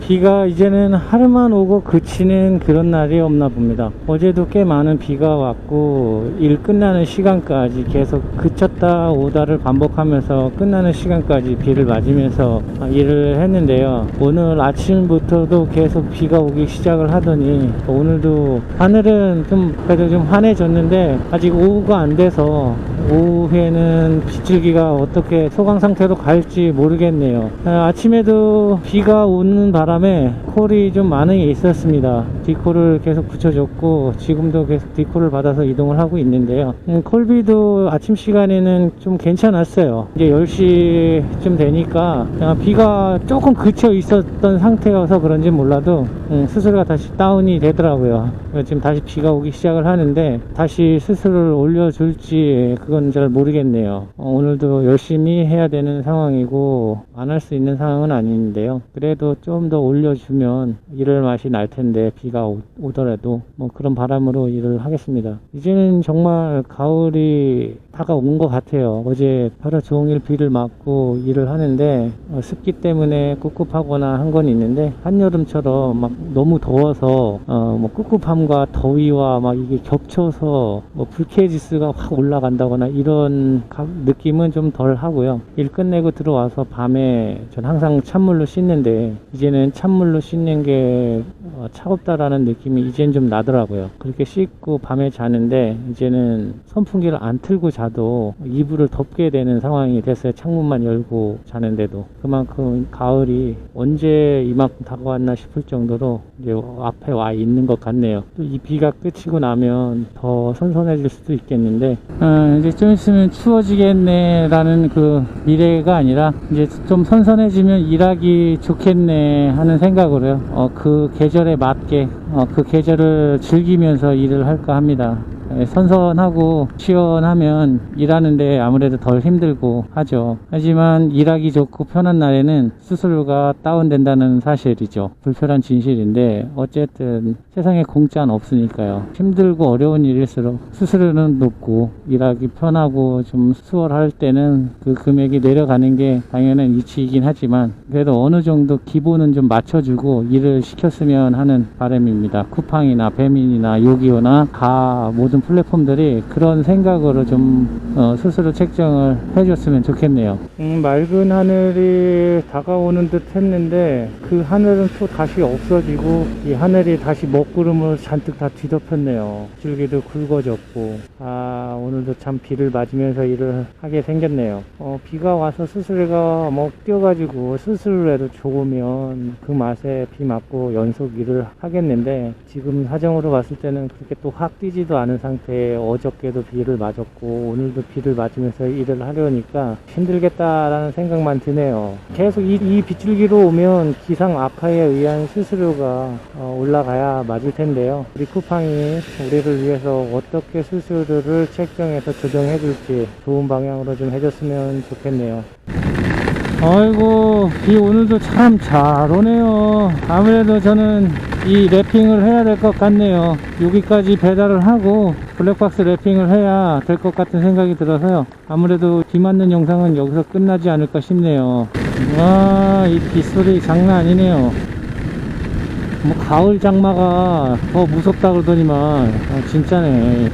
비가 이제는 하루만 오고 그치는 그런 날이 없나 봅니다. 어제도 꽤 많은 비가 왔고 일 끝나는 시간까지 계속 그쳤다 오다를 반복하면서 끝나는 시간까지 비를 맞으면서 일을 했는데요. 오늘 아침부터도 계속 비가 오기 시작을 하더니 오늘도 하늘은 좀 그래도 좀 환해졌는데 아직 오후가 안 돼서 오후에는 빗줄기가 어떻게 소강 상태로 갈지 모르겠네요. 아침에도 비가 오는 바람에 콜이 좀 많은 게 있었습니다. 디콜을 계속 붙여줬고 지금도 계속 디콜을 받아서 이동을 하고 있는데요. 콜비도 아침 시간에는 좀 괜찮았어요. 이제 10시쯤 되니까 비가 조금 그쳐 있었던 상태여서 그런지 몰라도 수수료가 다시 다운이 되더라고요. 지금 다시 비가 오기 시작을 하는데 다시 수수료를 올려줄지 그건 잘 모르겠네요. 오늘도 열심히 해야 되는 상황이고 안 할 수 있는 상황은 아닌데요. 그래도 좀 더 올려주면 일할 맛이 날 텐데 비가 오더라도 뭐 그런 바람으로 일을 하겠습니다. 이제는 정말 가을이 다가온 것 같아요. 어제 하루 종일 비를 맞고 일을 하는데 습기 때문에 꿉꿉하거나 한 건 있는데 한여름처럼 막 너무 더워서 뭐 꿉꿉함과 더위와 막 이게 겹쳐서 뭐 불쾌지수가 확 올라간다거나 이런 느낌은 좀 덜 하고요. 일 끝내고 들어와서 밤에 전 항상 찬물로 씻는데 이제는 찬물로 씻는 게 차갑다라는 느낌이 이제는 좀 나더라고요. 그렇게 씻고 밤에 자는데 이제는 선풍기를 안 틀고 자도 이불을 덮게 되는 상황이 됐어요. 창문만 열고 자는데도. 그만큼 가을이 언제 이만큼 다가왔나 싶을 정도로 이제 앞에 와 있는 것 같네요. 또 이 비가 그치고 나면 더 선선해질 수도 있겠는데 이제 좀 있으면 추워지겠네 라는 그 미래가 아니라 이제 좀 선선해지면 일하기 좋겠네 하는 생각으로요. 그 계절에 맞게 그 계절을 즐기면서 일을 할까 합니다. 선선하고 시원하면 일하는데 아무래도 덜 힘들고 하죠. 하지만 일하기 좋고 편한 날에는 수수료가 다운된다는 사실이죠. 불편한 진실인데 어쨌든 세상에 공짜는 없으니까요. 힘들고 어려운 일일수록 수수료는 높고 일하기 편하고 좀 수월할 때는 그 금액이 내려가는 게 당연한 이치이긴 하지만 그래도 어느 정도 기본은 좀 맞춰주고 일을 시켰으면 하는 바람입니다. 쿠팡이나 배민이나 요기요나 다 모든 플랫폼들이 그런 생각으로 좀 스스로 책정을 해줬으면 좋겠네요. 맑은 하늘이 다가오는 듯 했는데 그 하늘은 또 다시 없어지고 이 하늘이 다시 먹구름으로 잔뜩 다 뒤덮였네요. 줄기도 굵어졌고 오늘도 참 비를 맞으면서 일을 하게 생겼네요. 비가 와서 수수료가 뭐 뛰어가지고 수수료라도 좋으면 그 맛에 비 맞고 연속 일을 하겠는데 지금 사정으로 봤을 때는 그렇게 또 확 뛰지도 않은 상태에 어저께도 비를 맞았고 오늘도 비를 맞으면서 일을 하려니까 힘들겠다라는 생각만 드네요. 계속 이 빗줄기로 오면 기상 악화에 의한 수수료가 올라가야 맞을 텐데요. 우리 쿠팡이 우리를 위해서 어떻게 수수료를 책정해서 조정해 줄지 좋은 방향으로 좀 해줬으면 좋겠네요. 아이고 비 오늘도 참 잘 오네요. 아무래도 저는 이 랩핑을 해야 될 것 같네요. 여기까지 배달을 하고 블랙박스 랩핑을 해야 될 것 같은 생각이 들어서요. 아무래도 비 맞는 영상은 여기서 끝나지 않을까 싶네요. 와, 이 빗소리 장난 아니네요. 뭐 가을 장마가 더 무섭다 그러더니만 진짜네.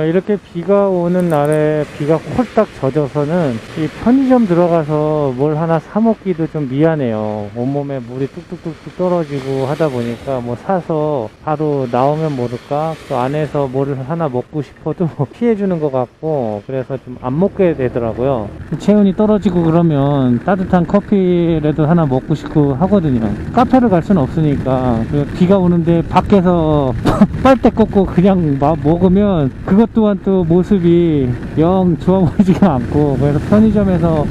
이렇게 비가 오는 날에 비가 홀딱 젖어서는 이 편의점 들어가서 뭘 하나 사 먹기도 좀 미안해요. 온몸에 물이 뚝뚝뚝뚝 떨어지고 하다 보니까 뭐 사서 바로 나오면 모를까 또 안에서 뭐를 하나 먹고 싶어도 피해주는 것 같고 그래서 좀 안 먹게 되더라고요. 체온이 떨어지고 그러면 따뜻한 커피라도 하나 먹고 싶고 하거든요. 카페를 갈 수는 없으니까 비가 오는데 밖에서 빨대 꽂고 그냥 먹으면 그것 또한 또 모습이 영 좋아 보이지가 않고 그래서 편의점에서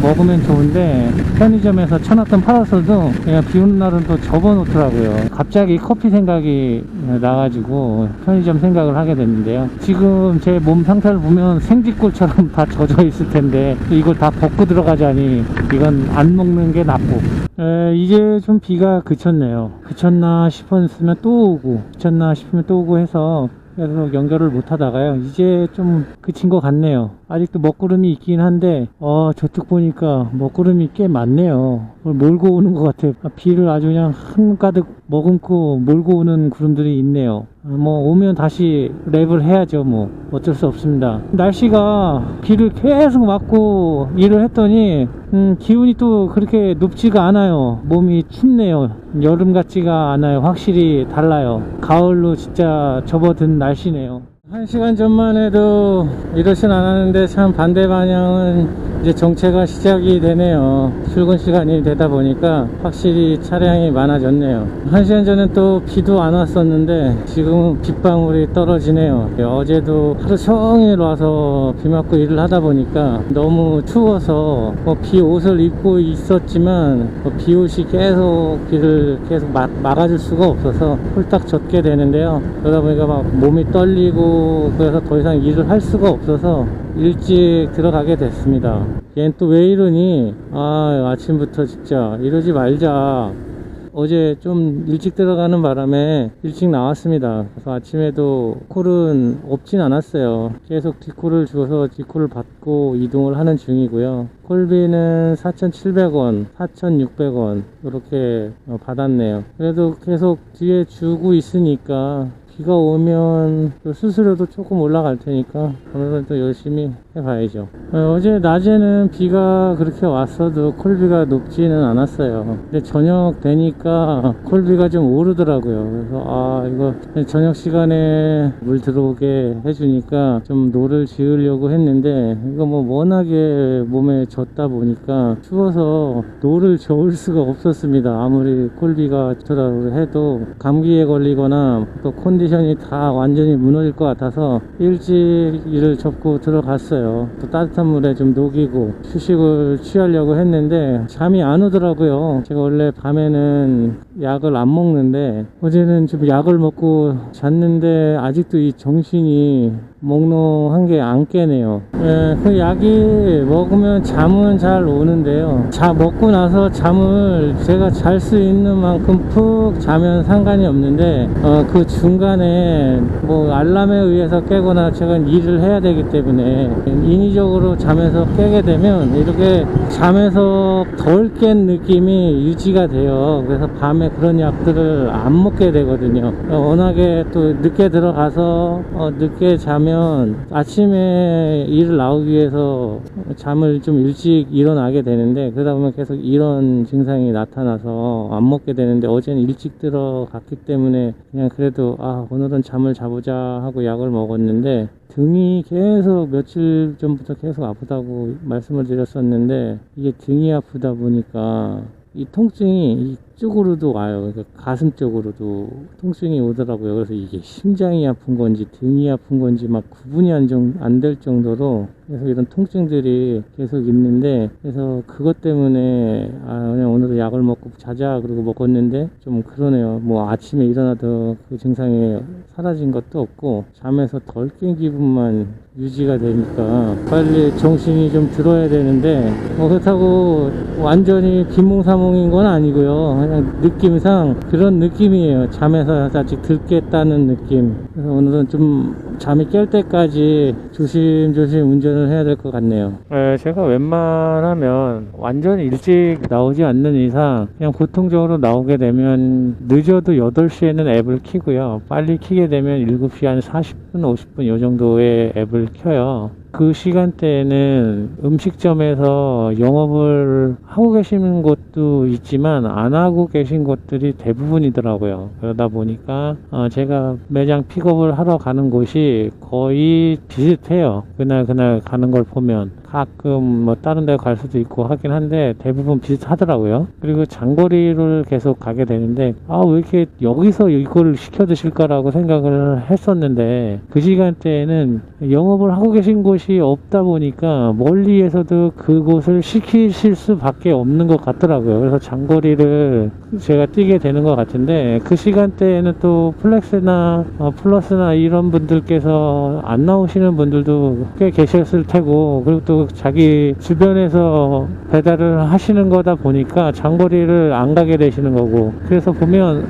먹으면 좋은데 편의점에서 쳐놨던 파라솔도 그냥 비 오는 날은 또 접어놓더라고요. 갑자기 커피 생각이 나가지고 편의점 생각을 하게 됐는데요. 지금 제 몸 상태를 보면 생쥐꼴처럼 다 젖어 있을 텐데 이걸 다 벗고 들어가자니 이건 안 먹는 게 낫고 이제 좀 비가 그쳤네요. 그쳤나 싶었으면 또 오고 그쳤나 싶으면 또 오고 해서 그래서 연결을 못 하다가요. 이제 좀 그친 것 같네요. 아직도 먹구름이 있긴 한데, 저쪽 보니까 먹구름이 꽤 많네요. 몰고 오는 것 같아요. 비를 아주 그냥 한가득 머금고 몰고 오는 구름들이 있네요. 뭐 오면 다시 랩을 해야죠. 뭐 어쩔 수 없습니다. 날씨가 비를 계속 맞고 일을 했더니 기온이 또 그렇게 높지가 않아요. 몸이 춥네요. 여름 같지가 않아요. 확실히 달라요. 가을로 진짜 접어든 날씨네요. 1시간 전만 해도 이러진 않았는데 참 반대 방향은 이제 정체가 시작이 되네요. 출근 시간이 되다 보니까 확실히 차량이 많아졌네요. 1시간 전엔 또 비도 안 왔었는데 지금은 빗방울이 떨어지네요. 어제도 하루 종일 와서 비 맞고 일을 하다 보니까 너무 추워서 비 옷을 입고 있었지만 비 옷이 계속 비를 계속 막아줄 수가 없어서 홀딱 젖게 되는데요. 그러다 보니까 막 몸이 떨리고 그래서 더 이상 일을 할 수가 없어서 일찍 들어가게 됐습니다. 얜 또 왜 이러니? 아침부터 진짜 이러지 말자. 어제 좀 일찍 들어가는 바람에 일찍 나왔습니다. 그래서 아침에도 콜은 없진 않았어요. 계속 디콜을 주어서 디콜을 받고 이동을 하는 중이고요. 콜비는 4,700원, 4,600원 이렇게 받았네요. 그래도 계속 뒤에 주고 있으니까 비가 오면 또 수수료도 조금 올라갈 테니까 오늘은 또 열심히 해봐야죠. 어제 낮에는 비가 그렇게 왔어도 콜비가 높지는 않았어요. 근데 저녁 되니까 콜비가 좀 오르더라고요. 그래서 이거 저녁 시간에 물 들어오게 해주니까 좀 노를 지으려고 했는데 이거 뭐 워낙에 몸에 젖다 보니까 추워서 노를 저을 수가 없었습니다. 아무리 콜비가 좋다고 해도 감기에 걸리거나 또 컨디션이 다 완전히 무너질 것 같아서 일찍 일을 접고 들어갔어요. 또 따뜻한 물에 좀 녹이고 휴식을 취하려고 했는데 잠이 안 오더라고요. 제가 원래 밤에는 약을 안 먹는데 어제는 좀 약을 먹고 잤는데 아직도 이 정신이 몽롱한 게 안 깨네요. 그 약이 먹으면 잠은 잘 오는데요. 먹고 나서 잠을 제가 잘 수 있는 만큼 푹 자면 상관이 없는데 그 중간에 뭐 알람에 의해서 깨거나 제가 일을 해야 되기 때문에 인위적으로 잠에서 깨게 되면 이렇게 잠에서 덜 깬 느낌이 유지가 돼요. 그래서 밤에 그런 약들을 안 먹게 되거든요. 워낙에 또 늦게 들어가서 늦게 자면 아침에 일을 나오기 위해서 잠을 좀 일찍 일어나게 되는데 그러다 보면 계속 이런 증상이 나타나서 안 먹게 되는데 어제는 일찍 들어갔기 때문에 그냥 그래도 오늘은 잠을 자보자 하고 약을 먹었는데 등이 계속 며칠 전부터 계속 아프다고 말씀을 드렸었는데 이게 등이 아프다 보니까 이 통증이 이쪽으로도 와요. 그러니까 가슴 쪽으로도 통증이 오더라고요. 그래서 이게 심장이 아픈 건지 등이 아픈 건지 막 구분이 안 될 정도로 계속 이런 통증들이 계속 있는데 그래서 그것 때문에 그냥 오늘은 약을 먹고 자자 그러고 먹었는데 좀 그러네요. 뭐 아침에 일어나도 그 증상이 사라진 것도 없고 잠에서 덜 깬 기분만 유지가 되니까 빨리 정신이 좀 들어야 되는데 그렇다고 완전히 비몽사몽인 건 아니고요. 그냥 느낌상 그런 느낌이에요. 잠에서 아직 들겠다는 느낌. 그래서 오늘은 좀 잠이 깰 때까지 조심조심 운전을 해야 될 것 같네요. 제가 웬만하면 완전히 일찍 나오지 않는 이상 그냥 보통적으로 나오게 되면 늦어도 8시에는 앱을 켜고요. 빨리 켜게 되면 7시 한 40분 50분 이 정도의 앱을 켜요. 그 시간대에는 음식점에서 영업을 하고 계시는 곳도 있지만 안 하고 계신 곳들이 대부분이더라고요. 그러다 보니까 제가 매장 픽업을 하러 가는 곳이 거의 비슷해요. 그날 가는 걸 보면 가끔 뭐 다른 데 갈 수도 있고 하긴 한데 대부분 비슷하더라고요. 그리고 장거리를 계속 가게 되는데 왜 이렇게 여기서 이걸 시켜 드실까라고 생각을 했었는데 그 시간대에는 영업을 하고 계신 곳이 없다 보니까 멀리에서도 그곳을 시키실 수밖에 없는 것 같더라고요. 그래서 장거리를 제가 뛰게 되는 것 같은데 그 시간대에는 또 플렉스나 플러스나 이런 분들께서 안 나오시는 분들도 꽤 계셨을 테고 그리고 또 자기 주변에서 배달을 하시는 거다 보니까 장거리를 안 가게 되시는 거고 그래서 보면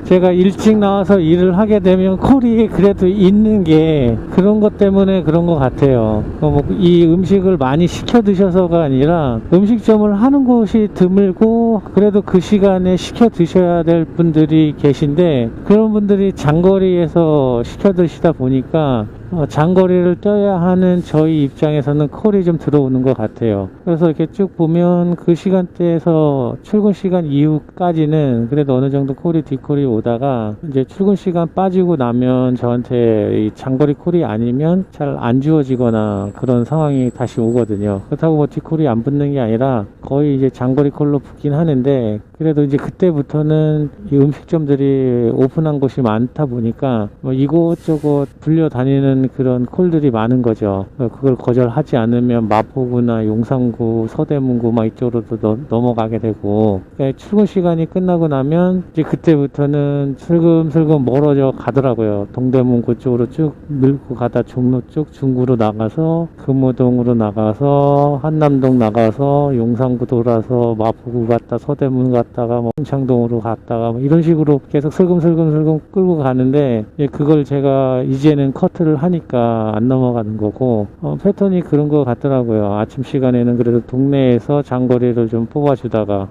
제가 일찍 나와서 일을 하게 되면 콜이 그래도 있는 게 그런 것 때문에 그런 것 같아요. 이 음식을 많이 시켜 드셔서가 아니라 음식점을 하는 곳이 드물고 그래도 그 시간에 시켜 드셔야 될 분들이 계신데 그런 분들이 장거리에서 시켜 드시다 보니까 장거리를 뛰어야 하는 저희 입장에서는 콜이 좀 들어오는 것 같아요. 그래서 이렇게 쭉 보면 그 시간대에서 출근 시간 이후까지는 그래도 어느 정도 콜이 뒷콜이 오다가 이제 출근 시간 빠지고 나면 저한테 이 장거리 콜이 아니면 잘 안 주어지거나 그런 상황이 다시 오거든요. 그렇다고 뭐 뒷콜이 안 붙는 게 아니라 거의 이제 장거리 콜로 붙긴 하는데 그래도 이제 그때부터는 이 음식점들이 오픈한 곳이 많다 보니까 뭐 이곳저곳 불려 다니는 그런 콜들이 많은 거죠. 그걸 거절하지 않으면 마포구나 용산구, 서대문구 막 이쪽으로도 넘어가게 되고 그러니까 출근 시간이 끝나고 나면 이제 그때부터는 슬금슬금 멀어져 가더라고요. 동대문구 쪽으로 쭉 밀고 가다 종로 쪽 중구로 나가서 금호동으로 나가서 한남동 나가서 용산구 돌아서 마포구 갔다 서대문 갔다가 뭐 홍창동으로 갔다가 뭐 이런 식으로 계속 슬금슬금 끌고 가는데 그걸 제가 이제는 커트를 하니까 안 넘어가는 거고 패턴이 그런 거 같더라고요. 아침 시간에는 그래도 동네에서 장거리를 좀 뽑아주다가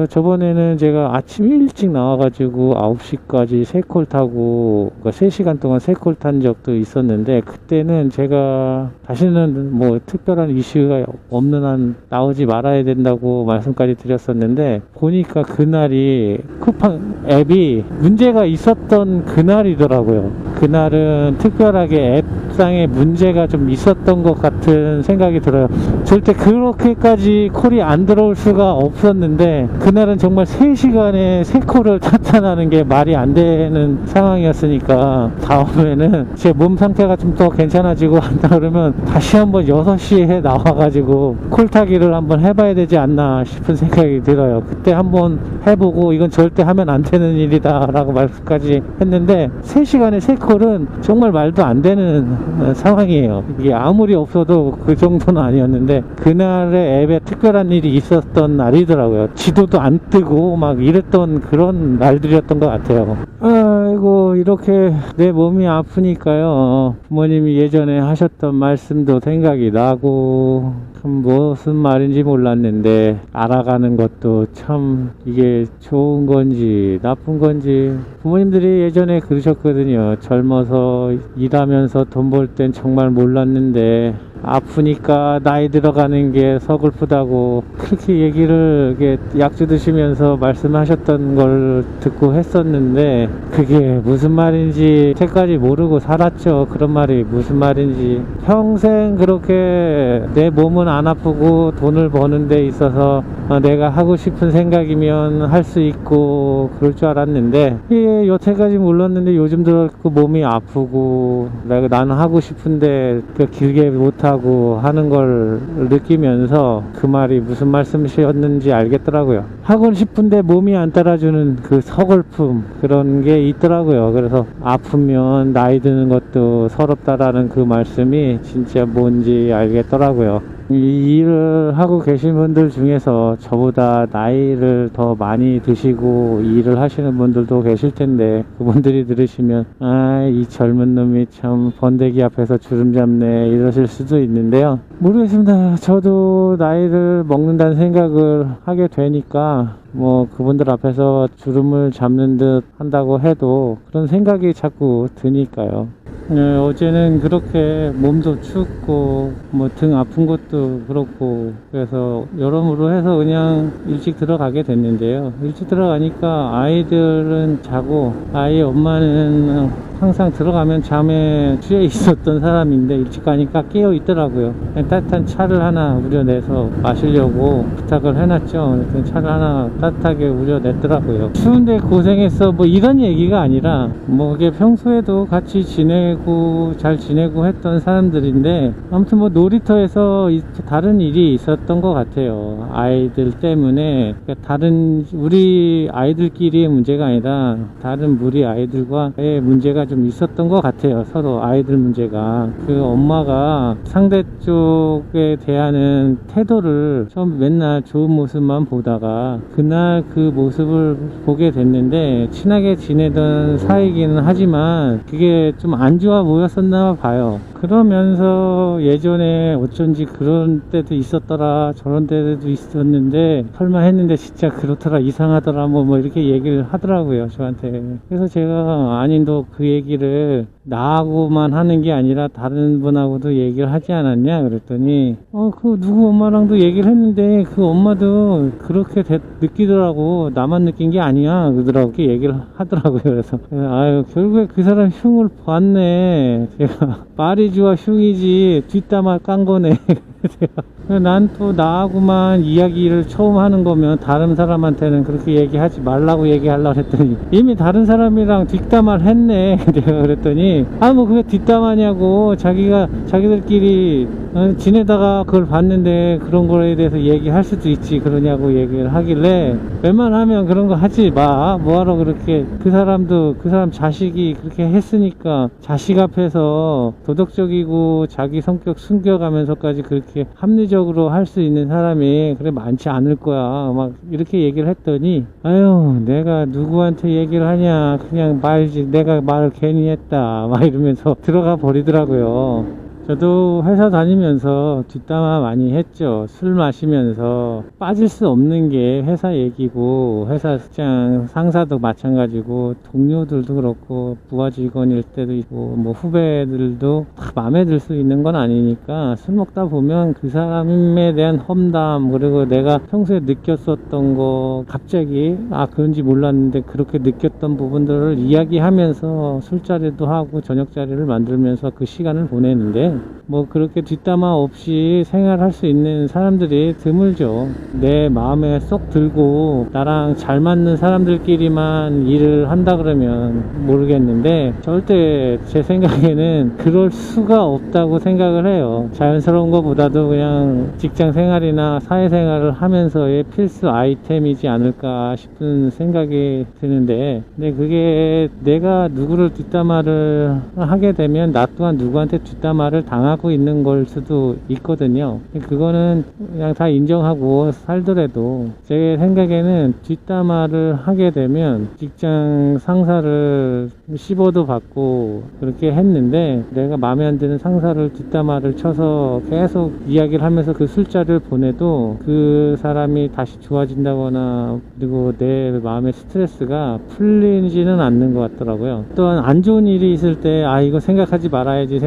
저번에는 제가 아침 일찍 나와가지고 9시까지 3콜 타고 그러니까 3시간 동안 3콜 탄 적도 있었는데 그때는 제가 다시는 뭐 특별한 이슈가 없는 한 나오지 말아야 된다고 말씀까지 드렸었는데 보니까 그날이 쿠팡 앱이 문제가 있었던 그날이더라고요. 그날은 특별하게 앱상에 문제가 좀 있었던 것 같은 생각이 들어요. 절대 그렇게까지 콜이 안 들어올 수가 없었는데 그날은 정말 3시간에 3콜을 탔다는 게 말이 안 되는 상황이었으니까 다음에는 제 몸 상태가 좀 더 괜찮아지고 한다 그러면 다시 한번 6시에 나와가지고 콜 타기를 한번 해봐야 되지 않나 싶은 생각이 들어요. 그때 한번 해보고 이건 절대 하면 안 되는 일이다 라고 말까지 했는데 3시간에 3콜은 정말 말도 안 되는 상황이에요. 이게 아무리 없어도 그 정도는 아니었는데 그날의 앱에 특별한 일이 있었던 날이더라고요. 지도도 안 뜨고 막 이랬던 그런 날들이었던 것 같아요. 아이고 이렇게 내 몸이 아프니까요. 부모님이 예전에 하셨던 말씀도 생각이 나고 참 무슨 말인지 몰랐는데 알아가는 것도 참 이게 좋은 건지 나쁜 건지 부모님들이 예전에 그러셨거든요. 젊어서 일하면서 돈 벌 땐 정말 몰랐는데 아프니까 나이 들어가는 게 서글프다고 그렇게 얘기를 약주 드시면서 말씀하셨던 걸 듣고 했었는데 그게 무슨 말인지 때까지 모르고 살았죠. 그런 말이 무슨 말인지 평생 그렇게 내 몸은 안 아프고 돈을 버는 데 있어서 내가 하고 싶은 생각이면 할 수 있고 그럴 줄 알았는데 여태까지 몰랐는데 요즘 들어 몸이 아프고 나는 하고 싶은데 길게 못하고 하는 걸 느끼면서 그 말이 무슨 말씀이셨는지 알겠더라고요. 하고 싶은데 몸이 안 따라주는 그 서글픔 그런 게 있더라고요. 그래서 아프면 나이 드는 것도 서럽다라는 그 말씀이 진짜 뭔지 알겠더라고요. 이 일을 하고 계신 분들 중에서 저보다 나이를 더 많이 드시고 일을 하시는 분들도 계실 텐데 그분들이 들으시면 이 젊은 놈이 참 번데기 앞에서 주름 잡네 이러실 수도 있는데요. 모르겠습니다. 저도 나이를 먹는다는 생각을 하게 되니까 뭐 그분들 앞에서 주름을 잡는 듯 한다고 해도 그런 생각이 자꾸 드니까요. 어제는 그렇게 몸도 춥고 뭐 등 아픈 것도 그렇고 그래서 여러모로 해서 그냥 일찍 들어가게 됐는데요. 일찍 들어가니까 아이들은 자고 아이 엄마는 항상 들어가면 잠에 취해 있었던 사람인데 일찍 가니까 깨어 있더라고요. 따뜻한 차를 하나 우려내서 마시려고 부탁을 해놨죠. 차를 하나 따뜻하게 우려냈더라고요. 추운데 고생했어 뭐 이런 얘기가 아니라 뭐 이게 평소에도 같이 지내고 잘 지내고 했던 사람들인데 아무튼 뭐 놀이터에서 다른 일이 있었던 것 같아요. 아이들 때문에 다른 우리 아이들끼리의 문제가 아니라 다른 무리 아이들과의 문제가 좀 있었던 것 같아요. 서로 아이들 문제가. 그 엄마가 상대 쪽에 대하는 태도를 처음 맨날 좋은 모습만 보다가 그날 그 모습을 보게 됐는데, 친하게 지내던 사이기는 하지만 그게 좀 안 좋아 보였었나 봐요. 그러면서 예전에 어쩐지 그런 때도 있었더라, 저런 때도 있었는데 설마 했는데 진짜 그렇더라, 이상하더라, 뭐 이렇게 얘기를 하더라고요, 저한테. 그래서 제가 아니 너 그 얘기를 나하고만 하는 게 아니라 다른 분하고도 얘기를 하지 않았냐 그랬더니 그 누구 엄마랑도 얘기를 했는데 그 엄마도 그렇게 느끼더라고, 나만 느낀 게 아니야 그러더라고, 이렇게 얘기를 하더라고요. 그래서 아유, 결국에 그 사람 흉을 봤네. 제가 말이 좋아 흉이지 뒷담화 깐 거네. 난 또 나하고만 이야기를 처음 하는 거면 다른 사람한테는 그렇게 얘기하지 말라고 얘기하려고 했더니 이미 다른 사람이랑 뒷담화를 했네. 내가 그랬더니 뭐 그게 뒷담화냐고, 자기들끼리 지내다가 그걸 봤는데 그런 거에 대해서 얘기할 수도 있지 그러냐고 얘기를 하길래, 웬만하면 그런 거 하지 마, 뭐하러 그렇게. 그 사람 자식이 그렇게 했으니까 자식 앞에서 도덕적이고 자기 성격 숨겨가면서까지 그렇게 합리적으로 할 수 있는 사람이 그래 많지 않을 거야, 막 이렇게 얘기를 했더니 아유, 내가 누구한테 얘기를 하냐, 그냥 말지, 내가 말을 괜히 했다, 막 이러면서 들어가 버리더라고요. 저도 회사 다니면서 뒷담화 많이 했죠. 술 마시면서 빠질 수 없는 게 회사 얘기고, 회사 직장 상사도 마찬가지고, 동료들도 그렇고, 부하 직원일 때도 있고, 뭐 후배들도 다 마음에 들 수 있는 건 아니니까, 술 먹다 보면 그 사람에 대한 험담, 그리고 내가 평소에 느꼈었던 거 갑자기 그런지 몰랐는데 그렇게 느꼈던 부분들을 이야기하면서 술자리도 하고 저녁자리를 만들면서 그 시간을 보내는데, 뭐 그렇게 뒷담화 없이 생활할 수 있는 사람들이 드물죠. 내 마음에 쏙 들고 나랑 잘 맞는 사람들끼리만 일을 한다 그러면 모르겠는데, 절대 제 생각에는 그럴 수가 없다고 생각을 해요. 자연스러운 것보다도 그냥 직장 생활이나 사회생활을 하면서의 필수 아이템이지 않을까 싶은 생각이 드는데, 근데 그게 내가 누구를 뒷담화를 하게 되면 나 또한 누구한테 뒷담화를 당하고 있는 걸 수도 있거든요. 그거는 그냥 다 인정하고 살더라도, 제 생각에는 뒷담화를 하게 되면 직장 상사를 씹어도 받고 그렇게 했는데, 내가 마음에 안 드는 상사를 뒷담화를 쳐서 계속 이야기를 하면서 그 술자리를 보내도 그 사람이 다시 좋아진다거나, 그리고 내 마음의 스트레스가 풀리지는 않는 것 같더라고요. 또한 안 좋은 일이 있을 때 이거 생각하지 말아야지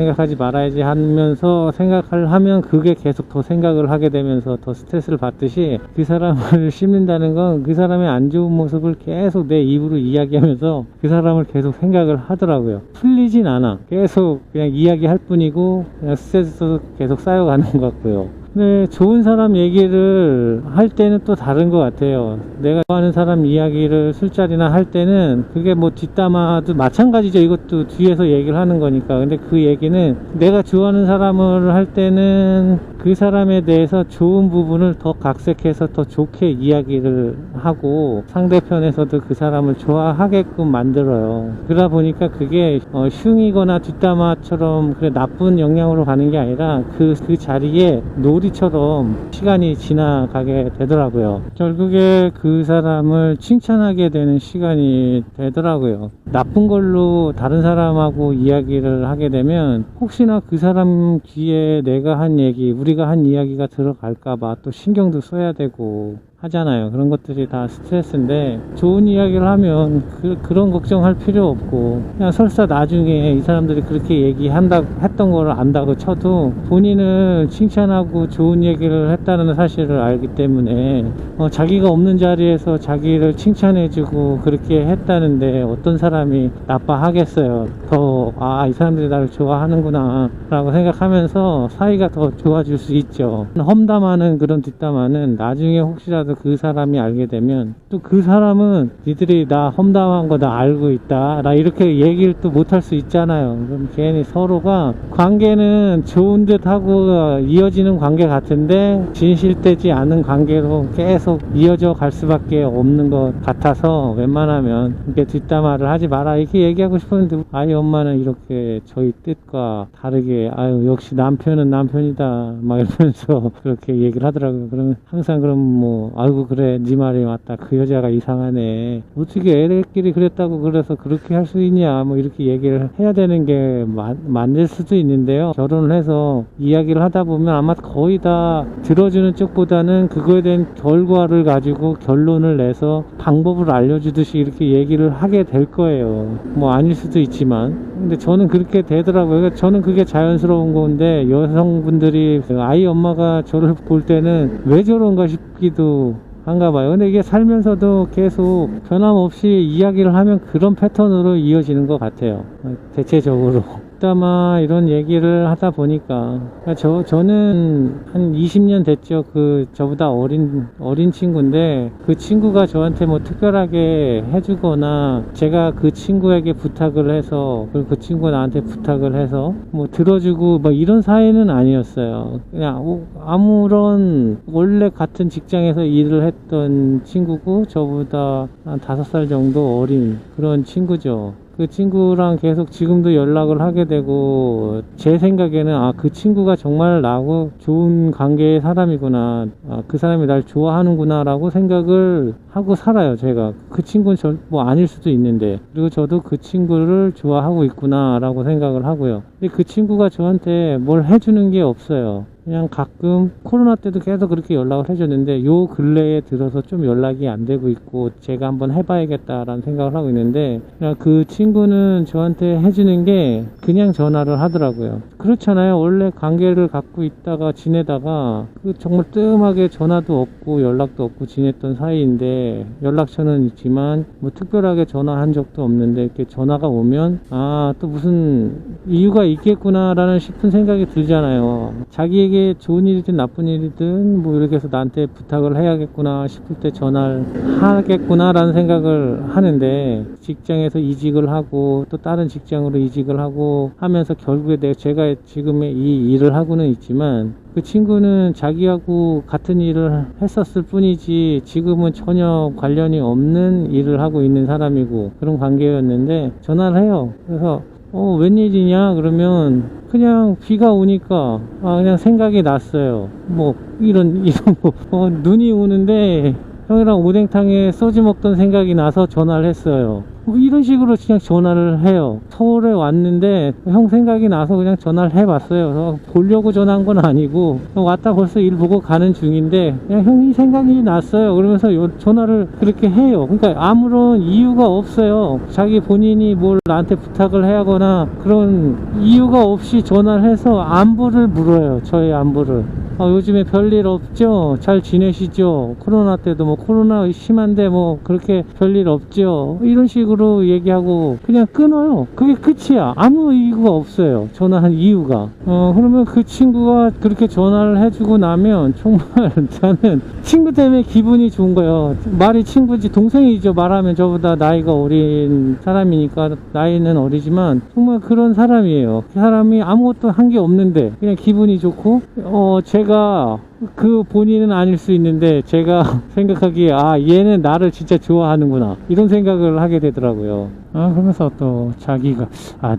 하면서 생각을 하면 그게 계속 더 생각을 하게 되면서 더 스트레스를 받듯이, 그 사람을 씹는다는 건 그 사람의 안 좋은 모습을 계속 내 입으로 이야기하면서 그 사람을 계속 생각을 하더라고요. 풀리진 않아. 계속 그냥 이야기할 뿐이고 그냥 스트레스도 계속 쌓여가는 것 같고요. 근데 좋은 사람 얘기를 할 때는 또 다른 것 같아요. 내가 좋아하는 사람 이야기를 술자리나 할 때는 그게 뭐 뒷담화도 마찬가지죠. 이것도 뒤에서 얘기를 하는 거니까. 근데 그 얘기는 내가 좋아하는 사람을 할 때는 그 사람에 대해서 좋은 부분을 더 각색해서 더 좋게 이야기를 하고, 상대편에서도 그 사람을 좋아하게끔 만들어요. 그러다 보니까 그게 흉이거나 뒷담화처럼 그래 나쁜 영향으로 가는 게 아니라 그 자리에 놀이처럼 시간이 지나가게 되더라고요. 결국에 그 사람을 칭찬하게 되는 시간이 되더라고요. 나쁜 걸로 다른 사람하고 이야기를 하게 되면 혹시나 그 사람 귀에 내가 한 얘기, 우리가 한 이야기가 들어갈까봐 또 신경도 써야 되고 하잖아요. 그런 것들이 다 스트레스인데, 좋은 이야기를 하면 그런 걱정할 필요 없고, 그냥 설사 나중에 이 사람들이 그렇게 했던 걸 안다고 쳐도 본인은 칭찬하고 좋은 얘기를 했다는 사실을 알기 때문에 자기가 없는 자리에서 자기를 칭찬해주고 그렇게 했다는데 어떤 사람이 나빠하겠어요. 더 보고 아, 이 사람들이 나를 좋아하는구나 라고 생각하면서 사이가 더 좋아질 수 있죠. 험담하는 그런 뒷담화는 나중에 혹시라도 그 사람이 알게 되면 또 그 사람은 니들이 나 험담한 거 나 알고 있다 라 이렇게 얘기를 또 못할 수 있잖아요. 그럼 괜히 서로가 관계는 좋은 듯 하고 이어지는 관계 같은데 진실되지 않은 관계로 계속 이어져 갈 수밖에 없는 것 같아서 웬만하면 이렇게 뒷담화를 하지 마라 이렇게 얘기하고 싶었는데 아이 엄마는 이렇게 저희 뜻과 다르게 아유 역시 남편은 남편이다 막 이러면서 그렇게 얘기를 하더라고요. 그러면 항상 그럼 뭐 아이고 그래 네 말이 맞다 그 여자가 이상하네 어떻게 애들끼리 그랬다고 그래서 그렇게 할 수 있냐 뭐 이렇게 얘기를 해야 되는 게 맞을 수도 있는데요. 결혼을 해서 이야기를 하다 보면 아마 거의 다 들어주는 쪽보다는 그거에 대한 결과를 가지고 결론을 내서 방법을 알려주듯이 이렇게 얘기를 하게 될 거예요. 뭐 아닐 수도 있지만 근데 저는 그렇게 되더라고요. 그러니까 저는 그게 자연스러운 건데 여성분들이 아이 엄마가 저를 볼 때는 왜 저런가 싶기도 한가 봐요. 근데 이게 살면서도 계속 변함없이 이야기를 하면 그런 패턴으로 이어지는 것 같아요. 대체적으로. 뒷담화 이런 얘기를 하다 보니까 저는 한 20년 됐죠. 저보다 어린 친구인데 그 친구가 저한테 뭐 특별하게 해주거나 제가 그 친구에게 부탁을 해서 그리고 그 친구가 나한테 부탁을 해서 뭐 들어주고 뭐 이런 사이는 아니었어요. 그냥 아무런 원래 같은 직장에서 일을 했던 친구고 저보다 한 5살 정도 어린 그런 친구죠. 그 친구랑 계속 지금도 연락을 하게 되고 제 생각에는 아, 그 친구가 정말 나하고 좋은 관계의 사람이구나 아, 그 사람이 날 좋아하는구나 라고 생각을 하고 살아요. 제가 그 친구는 뭐 아닐 수도 있는데 그리고 저도 그 친구를 좋아하고 있구나 라고 생각을 하고요. 근데 그 친구가 저한테 뭘 해주는 게 없어요. 그냥 가끔 코로나 때도 계속 그렇게 연락을 해줬는데 요 근래에 들어서 좀 연락이 안 되고 있고 제가 한번 해봐야겠다라는 생각을 하고 있는데 그냥 그 친구는 저한테 해주는 게 그냥 전화를 하더라고요. 그렇잖아요. 원래 관계를 갖고 있다가 지내다가 정말 뜸하게 전화도 없고 연락도 없고 지냈던 사이인데 연락처는 있지만 뭐 특별하게 전화한 적도 없는데 이렇게 전화가 오면 아, 또 무슨 이유가 있겠구나 라는 싶은 생각이 들잖아요. 자기에게 좋은 일이든 나쁜 일이든 뭐 이렇게 해서 나한테 부탁을 해야겠구나 싶을 때 전화를 하겠구나 라는 생각을 하는데 직장에서 이직을 하고 또 다른 직장으로 이직을 하고 하면서 결국에 제가 지금의 이 일을 하고는 있지만 그 친구는 자기하고 같은 일을 했었을 뿐이지 지금은 전혀 관련이 없는 일을 하고 있는 사람이고 그런 관계였는데 전화를 해요. 그래서 웬일이냐 그러면 그냥 비가 오니까 그냥 생각이 났어요. 뭐 이런 눈이 오는데 형이랑 오뎅탕에 소주 먹던 생각이 나서 전화를 했어요. 뭐 이런 식으로 그냥 전화를 해요. 서울에 왔는데 형 생각이 나서 그냥 전화를 해봤어요. 보려고 전화한 건 아니고 왔다 벌써 일 보고 가는 중인데 그냥 형이 생각이 났어요. 그러면서 전화를 그렇게 해요. 그러니까 아무런 이유가 없어요. 자기 본인이 뭘 나한테 부탁을 해야 하거나 그런 이유가 없이 전화를 해서 안부를 물어요. 저의 안부를. 요즘에 별일 없죠? 잘 지내시죠? 코로나 때도 뭐 코로나 심한데 뭐 그렇게 별일 없죠? 이런 식으로 얘기하고 그냥 끊어요. 그게 끝이야. 아무 이유가 없어요. 전화한 이유가. 그러면 그 친구가 그렇게 전화를 해주고 나면 정말 저는 친구 때문에 기분이 좋은 거예요. 말이 친구지 동생이죠. 말하면 저보다 나이가 어린 사람이니까 나이는 어리지만 정말 그런 사람이에요. 그 사람이 아무것도 한 게 없는데 그냥 기분이 좋고 제가 그 본인은 아닐 수 있는데 제가 생각하기에 얘는 나를 진짜 좋아하는구나 이런 생각을 하게 되더라고요. 그러면서 또 자기가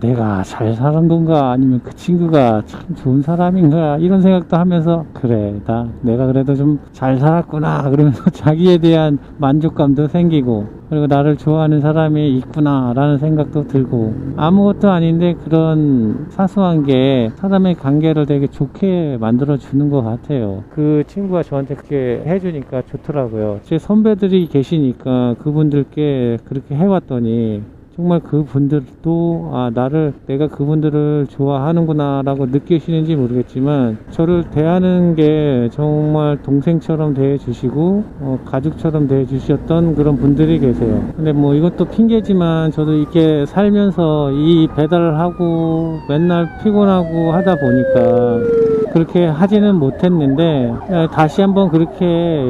내가 잘 사는 건가 아니면 그 친구가 참 좋은 사람인가 이런 생각도 하면서 그래 내가 그래도 좀 잘 살았구나 그러면서 자기에 대한 만족감도 생기고 그리고 나를 좋아하는 사람이 있구나 라는 생각도 들고 아무것도 아닌데 그런 사소한 게 사람의 관계를 되게 좋게 만들어 주는 것 같아요. 그 친구가 저한테 그렇게 해주니까 좋더라고요. 제 선배들이 계시니까 그분들께 그렇게 해왔더니 정말 그분들도 내가 그분들을 좋아하는구나 라고 느끼시는지 모르겠지만, 저를 대하는 게 정말 동생처럼 대해주시고 가족처럼 대해주셨던 그런 분들이 계세요. 근데 뭐 이것도 핑계지만, 저도 이렇게 살면서 이 배달을 하고 맨날 피곤하고 하다 보니까 그렇게 하지는 못했는데, 다시 한번 그렇게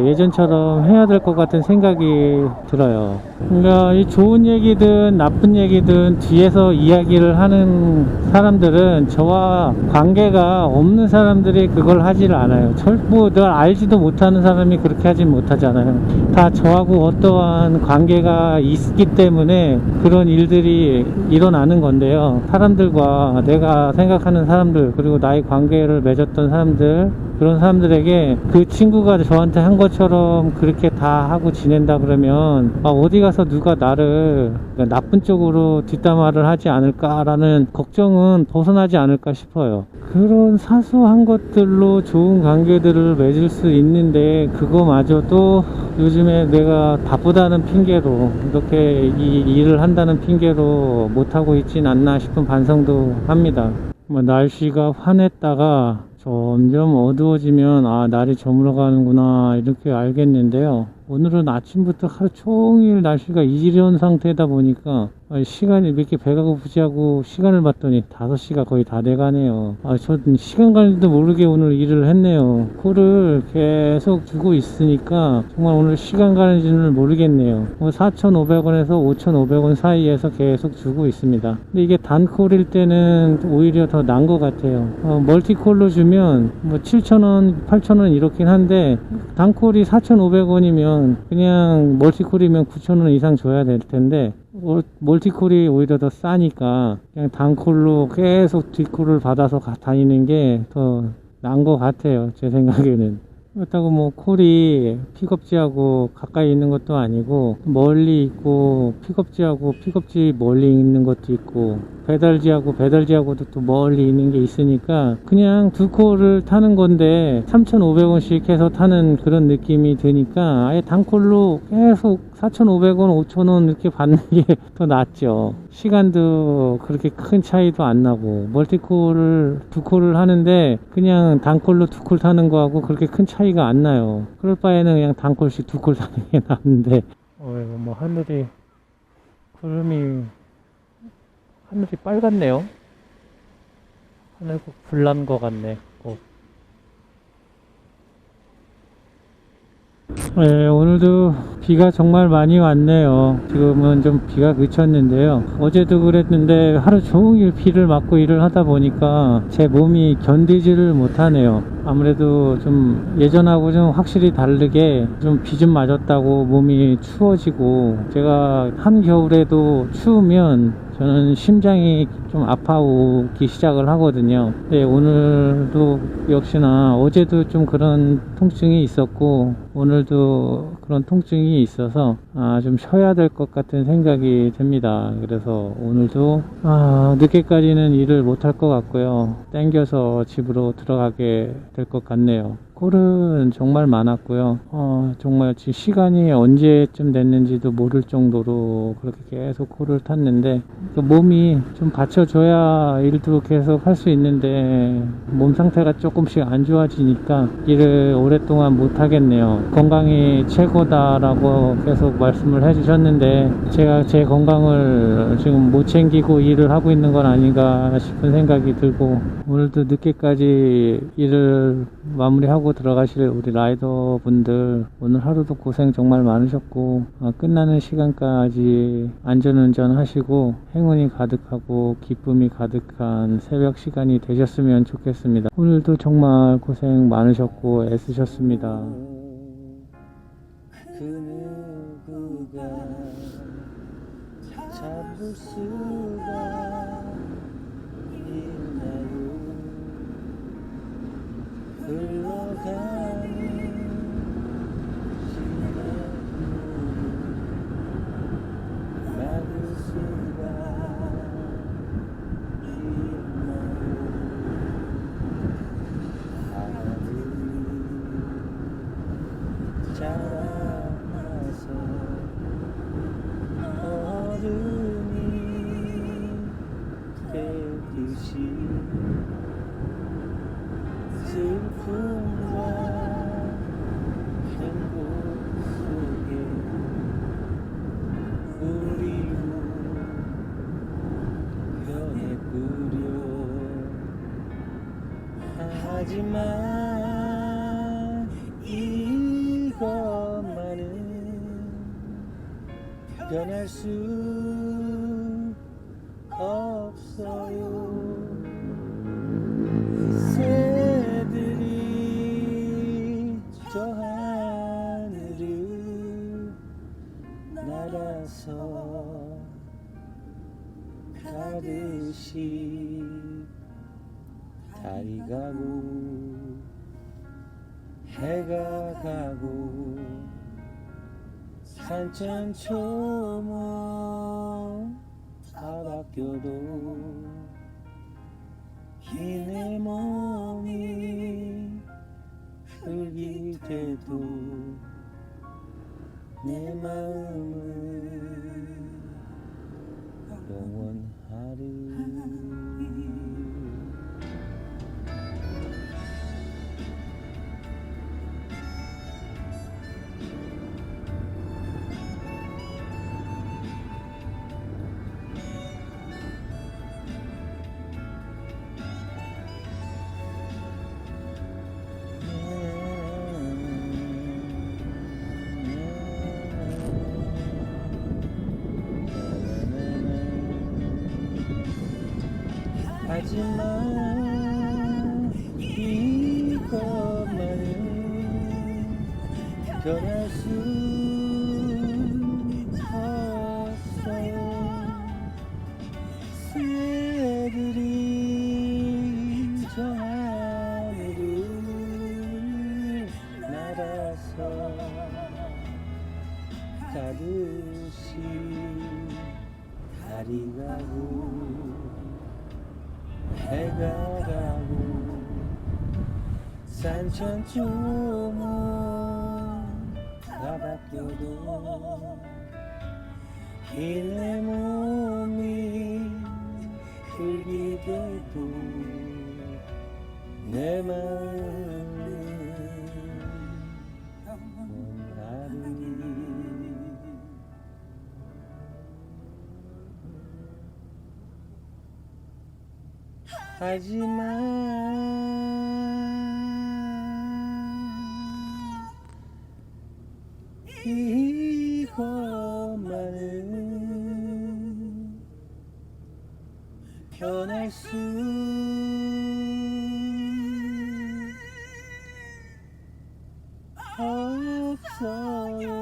예전처럼 해야 될 것 같은 생각이 들어요. 그러니까 이 좋은 얘기든 나쁜 얘기든 뒤에서 이야기를 하는 사람들은 저와 관계가 없는 사람들이 그걸 하지를 않아요. 늘 알지도 못하는 사람이 그렇게 하진 못하잖아요. 다 저하고 어떠한 관계가 있기 때문에 그런 일들이 일어나는 건데요. 사람들과 내가 생각하는 사람들, 그리고 나의 관계를 맺었던 사람들, 그런 사람들에게 그 친구가 저한테 한 것처럼 그렇게 다 하고 지낸다 그러면, 어디 가서 누가 나를 나쁜 쪽으로 뒷담화를 하지 않을까라는 걱정은 벗어나지 않을까 싶어요. 그런 사소한 것들로 좋은 관계들을 맺을 수 있는데, 그거마저도 요즘에 내가 바쁘다는 핑계로, 이렇게 이 일을 한다는 핑계로 못하고 있진 않나 싶은 반성도 합니다. 날씨가 환했다가 점점 어두워지면 날이 저물어 가는구나 이렇게 알겠는데요. 오늘은 아침부터 하루 종일 날씨가 이런 상태다 보니까 시간이 몇 개 배가 고프지 하고 시간을 봤더니 5시가 거의 다 돼가네요. 전 시간 가는 줄도 모르게 오늘 일을 했네요. 코를 계속 주고 있으니까 정말 오늘 시간 가는 줄을 모르겠네요. 4,500원에서 5,500원 사이에서 계속 주고 있습니다. 근데 이게 단콜일 때는 오히려 더 나은 것 같아요. 멀티콜로 주면 7,000원, 8,000원 이렇긴 한데, 단콜이 4,500원이면 그냥 멀티콜이면 9,000원 이상 줘야 될 텐데, 멀티콜이 오히려 더 싸니까 그냥 단콜로 계속 뒷콜을 받아서 다니는 게 더 나은 것 같아요, 제 생각에는. 그렇다고 콜이 픽업지하고 가까이 있는 것도 아니고, 멀리 있고, 픽업지 멀리 있는 것도 있고, 배달지하고도 또 멀리 있는 게 있으니까 그냥 두 콜을 타는 건데 3,500원씩 해서 타는 그런 느낌이 드니까, 아예 단콜로 계속 4,500원, 5,000원 이렇게 받는 게 더 낫죠. 시간도 그렇게 큰 차이도 안 나고, 멀티콜을 두 콜을 하는데 그냥 단콜로 두 콜 타는 거하고 그렇게 큰 차이가 안 나요. 그럴 바에는 그냥 단콜씩 두 콜 타는 게 낫는데, 하늘이, 하늘이 빨갛네요. 하늘 꼭 불난 것 같네, 꼭. 네, 오늘도 비가 정말 많이 왔네요. 지금은 좀 비가 그쳤는데요. 어제도 그랬는데 하루 종일 비를 맞고 일을 하다 보니까 제 몸이 견디지를 못하네요. 아무래도 좀 예전하고 좀 확실히 다르게 좀 비 좀 맞았다고 몸이 추워지고, 제가 한겨울에도 추우면 저는 심장이 좀 아파오기 시작을 하거든요. 네, 오늘도 역시나 어제도 좀 그런 통증이 있었고, 오늘도 그런 통증이 있어서 좀 쉬어야 될 것 같은 생각이 듭니다. 그래서 오늘도 늦게까지는 일을 못 할 것 같고요. 땡겨서 집으로 들어가게 될 것 같네요. 콜은 정말 많았고요. 정말 지금 시간이 언제쯤 됐는지도 모를 정도로 그렇게 계속 콜을 탔는데, 몸이 좀 받쳐줘야 일도 계속 할 수 있는데 몸 상태가 조금씩 안 좋아지니까 일을 오랫동안 못 하겠네요. 건강이 최고다라고 계속 말씀을 해주셨는데, 제가 제 건강을 지금 못 챙기고 일을 하고 있는 건 아닌가 싶은 생각이 들고, 오늘도 늦게까지 일을 마무리하고 들어가실 우리 라이더 분들, 오늘 하루도 고생 정말 많으셨고, 끝나는 시간까지 안전운전 하시고 행운이 가득하고 기쁨이 가득한 새벽 시간이 되셨으면 좋겠습니다. 오늘도 정말 고생 많으셨고 애쓰셨습니다. 그 누구가 잡을 수가 있나요? 흘러가는 시간을 막을 수가 있나요? 하늘이 자라나서 어둠이 하지만 이것만은 변할 수 없어요. 새들이 저 하늘을 날아서 가듯이 달이 가고 해가 가고 산천초목 다 바뀌어도 이 내 몸이 흙이 돼도 내 마음은 영원하리. 하지만 이것만은 변할 수 없어요. 새들이 저 하늘을 날아서 가듯이 달이 가고 해가 가고 산천초목 다 바뀌어도 이 내 몸이 흙이 돼도 내 마음은 원하리. 하지만 이것만은 변할 수 없어요.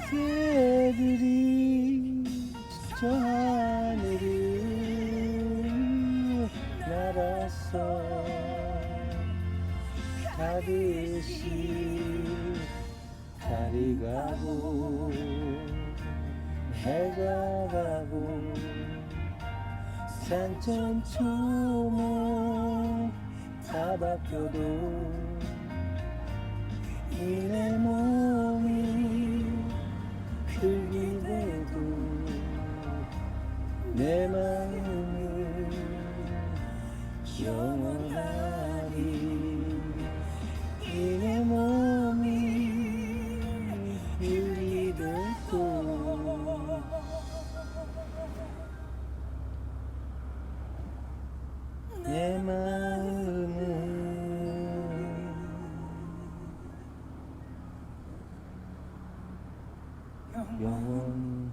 새들이 저 하늘을 날아서 가듯이 달이 가고 해가 가고 산천초목 다 바뀌어도 이 내 몸이 흙이 돼도 내 마음은 영원하리. 이 내 몸이 흙이 돼도 내 마음은 영원하리.